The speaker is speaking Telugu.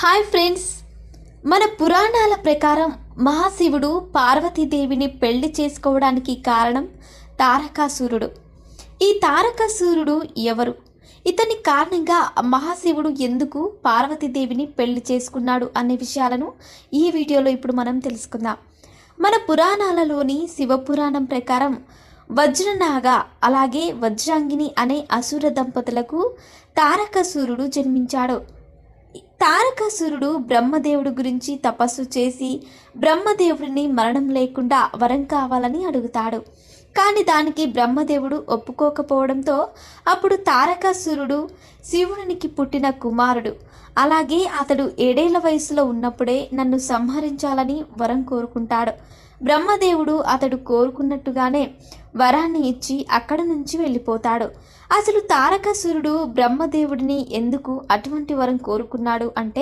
హాయ్ ఫ్రెండ్స్, మన పురాణాల ప్రకారం మహాశివుడు పార్వతీదేవిని పెళ్లి చేసుకోవడానికి కారణం తారకాసురుడు. ఈ తారకాసురుడు ఎవరు? ఇతని కారణంగా మహాశివుడు ఎందుకు పార్వతీదేవిని పెళ్లి చేసుకున్నాడు అనే విషయాలను ఈ వీడియోలో ఇప్పుడు మనం తెలుసుకుందాం. మన పురాణాలలోని శివపురాణం ప్రకారం వజ్రనాగ అలాగే వజ్రాంగిని అనే అసుర దంపతులకు తారకాసురుడు జన్మించాడు. తారకాసురుడు బ్రహ్మదేవుడి గురించి తపస్సు చేసి బ్రహ్మదేవుడిని మరణం లేకుండా వరం కావాలని అడుగుతాడు. కానీ దానికి బ్రహ్మదేవుడు ఒప్పుకోకపోవడంతో అప్పుడు తారకాసురుడు శివునికి పుట్టిన కుమారుడు. అలాగే అతడు 7 ఏళ్ల వయసులో ఉన్నప్పుడే నన్ను సంహరించాలని వరం కోరుకుంటాడు. బ్రహ్మదేవుడు అతడు కోరుకున్నట్టుగానే వరాన్ని ఇచ్చి అక్కడి నుంచి వెళ్ళిపోతాడు. అసలు తారకాసురుడు బ్రహ్మదేవుడిని ఎందుకు అటువంటి వరం కోరుకున్నాడు అంటే